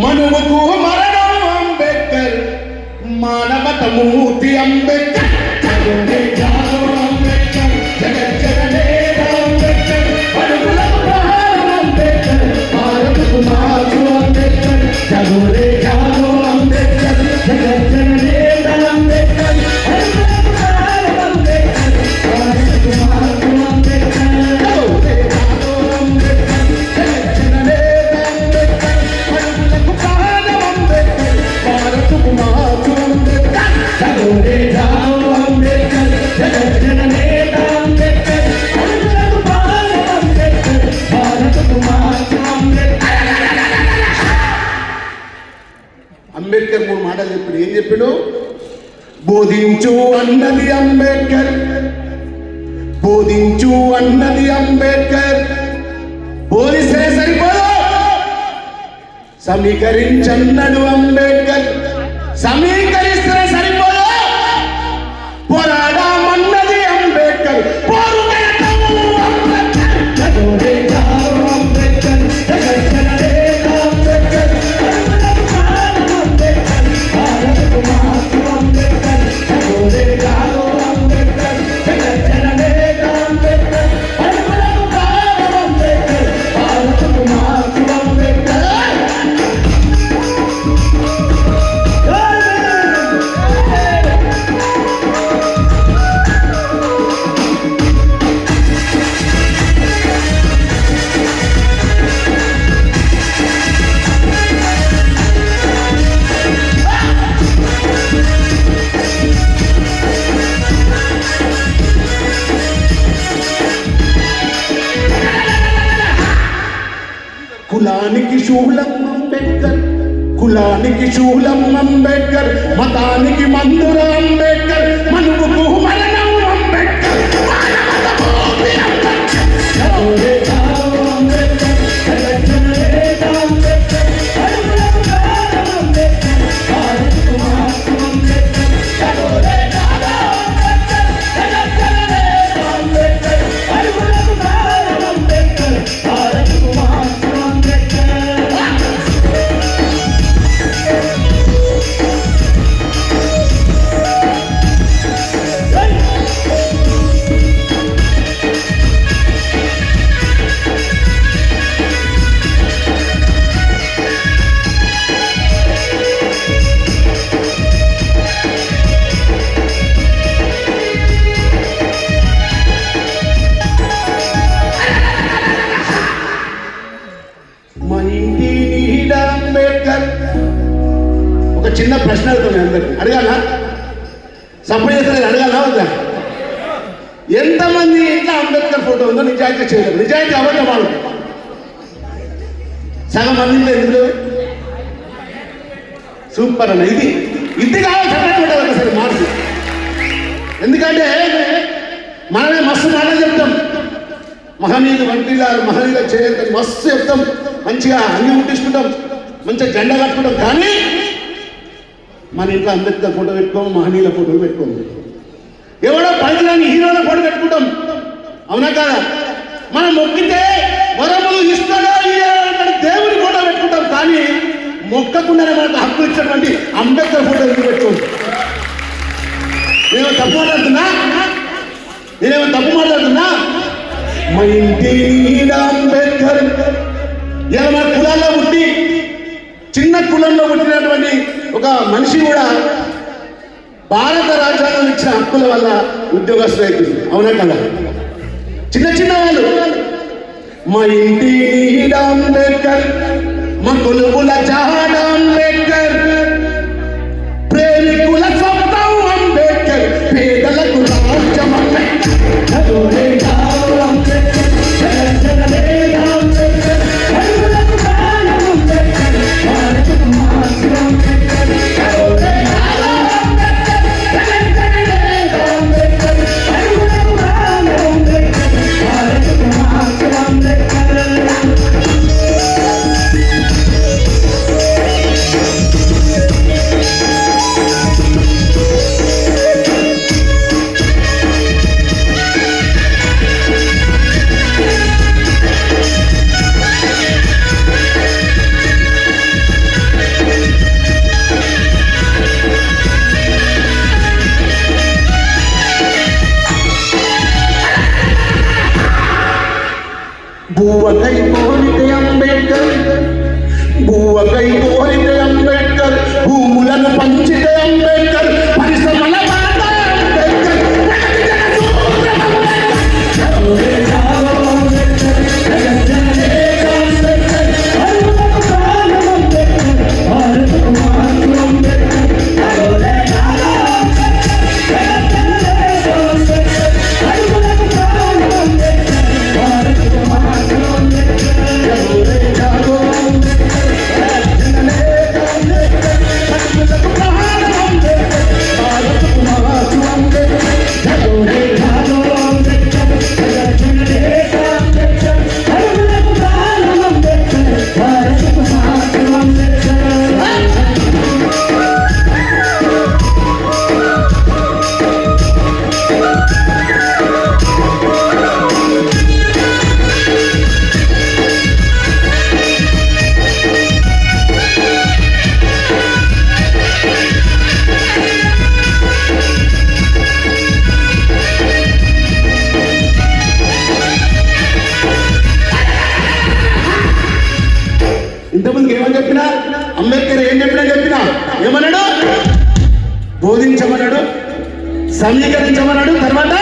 మనువుకు మరణం అంబేద్కర్, మానవత మూర్తి అంబేద్కర్, అంబేద్కర్, జగజ్జననే అంబేద్కర్, పలుకులకు ప్రహారం అంబేద్కర్, భారతకు మార్చు అంబేద్కర్, జగోరే జాగో అంబేద్కర్, జగజ్జననే అంబేద్కర్, పలుకులకు ప్రహారం అంబేద్కర్, భారతకు మార్చు అంబేద్కర్, జగోరే జాగో అంబేద్కర్, జగజ్జననే అంబేద్కర్, పలుకులకు ప్రహారం అంబేద్కర్, భారతకు మార్చు అంబేద్కర్, జగోరే జాగో అంబేద్కర్, జగజ్జననే అంబేద్కర్, పలుకులకు ప్రహారం అంబేద్కర్, భారతకు మార్చు అంబేద్కర్. అంబేద్కర్ మూడు మాటలు చెప్పాడు. ఏం చెప్పాడు? బోధించు అన్నది అంబేద్కర్, బోధించు అన్నది అంబేద్కర్, బోధిస్తే సరిపోదు సమీకరించన్నడు అంబేద్కర్, సమీకరిస్తే సరిపోదు పోరాడమన్నది అంబేద్కర్, పోరుగెడతాము అంబేద్కర్, జగోరే జాగో అంబేద్కర్, జగజ్జననే అంబేద్కర్, పలుకులకు ప్రహారం అంబేద్కర్, భారతకు మార్చు అంబేద్కర్, జగోరే జాగో అంబేద్కర్, జగజ్జననే అంబేద్కర్, పలుకులకు ప్రహారం అంబేద్కర్, భారతకు మార్చు అంబేద్కర్. కులానికి శూలం అంబేద్కర్, కులానికి శూలం అంబేద్కర్, మతానికి మందుర అంబేద్కర్, మనువుకు మరణం అంబేద్కర్, మానవత మూర్తి అంబేద్కర్, జగోరే జాగో అంబేద్కర్, జగజ్జననే అంబేద్కర్, పలుకులకు ప్రహారం అంబేద్కర్, భారతకు మార్చు అంబేద్కర్, జగోరే జాగో అంబేద్కర్, జగజ్జననే అంబేద్కర్, పలుకులకు ప్రహారం అంబేద్కర్, భారతకు మార్చు అంబేద్కర్. మా ఇంటి నీడ అంబేద్కర్. ఒక చిన్న ప్రశ్న అడుగుతాను అందరికి, అడగాలా? సపోర్ట్ చేస్తారు, అడగాలా వద్దా? ఎంతమంది ఇంట్లో అంబేద్కర్ ఫోటో ఉందో నిజాయితీ చేయలేదు? నిజాయితీ అవ్వడం వాళ్ళు సగం మంది ఇంట్లో ఎందుకు? సూపర్ అన్న, ఇది కావాల్సినటువంటి ఒకసారి మార్పు. ఎందుకంటే మనమే మస్తు మాటలు చెప్తాం, మహనీయులు వంటిల్లారు, మహనీయులు చేయని మస్తు చెప్తాం, మంచిగా అన్ని ముట్టించుకుంటాం, మంచిగా జెండా కట్టుకుంటాం. కానీ మన ఇంట్లో అంబేద్కర్ ఫోటో పెట్టుకోము, మహనీయుల ఫోటోలు పెట్టుకోము. ఎవడో పైన హీరోల ఫోటో పెట్టుకుంటాం, అవునా కాదా? మనం మొక్కితే వరములు ఇస్తాడా ఇయ్యాలంటే దేవుని ఫోటో పెట్టుకుంటాం. కానీ మొక్కకుండానే మనకు హక్కు ఇచ్చినటువంటి అంబేద్కర్ ఫోటో ఎందుకు పెట్టుకోండి? నేనేమో తప్పు మాట్లాడుతున్నా? మా ఇంటి నీడ అంబేద్కర్. ఇలా మన కులాల్లో పుట్టి, చిన్న కులంలో పుట్టినటువంటి ఒక మనిషి కూడా భారత రాజ్యాంగం ఇచ్చిన హక్కుల వల్ల ఉద్యోగస్తులు అవుతుంది, అవునా కదా? చిన్న చిన్న వాళ్ళు. మా ఇంటి నీడ అంబేద్కర్, మా కొలువుల జాడ అంబేద్కర్, ప్రేమికుల స్వప్నం అంబేద్కర్, పేదలకు రాజ్యం అంబేద్కర్, జగోరే జాగో అంబేద్కర్, జగజ్జననే అంబేద్కర్, పలుకులకు ప్రహారం అంబేద్కర్, భారతకు మార్చు అంబేద్కర్, జగోరే జాగో అంబేద్కర్, జగజ్జననే అంబేద్కర్, పలుకులకు ప్రహారం అంబేద్కర్, భారతకు మార్చు అంబేద్కర్. భూవకై కోరితే అంబేద్కర్, భూములను పంచితే అంబేద్కర్, పరిశ్రమల మాట అంబేద్కర్, ప్రగతి జన సూత్రం అంబేద్కర్. ఇంతకుముందుకు ఏమని చెప్పినా, అంబేద్కర్ ఏం చెప్పినా ఏమన్నాడు? బోధించమన్నాడు, సమీకరించమన్నాడు, తర్వాత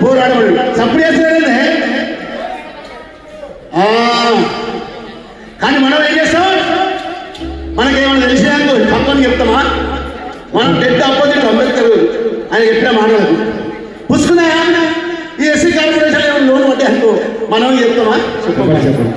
పోరాడమన్నాడు. సప్పుడు చేస్తున్నాడే. కానీ మనం ఏం చేస్తాం? మనకేమైనా తెలిసినాక పక్కన చెప్తామా? మనం డెడ్ ఆపోజిట్ అంబేద్కర్ ఆయన చెప్పిన మానవులు పుసుకున్నా ఈ ఎస్సీ కార్పొరేషన్ లోన్ పట్టే అనుకో మనం చెప్తామా? చెప్పండి.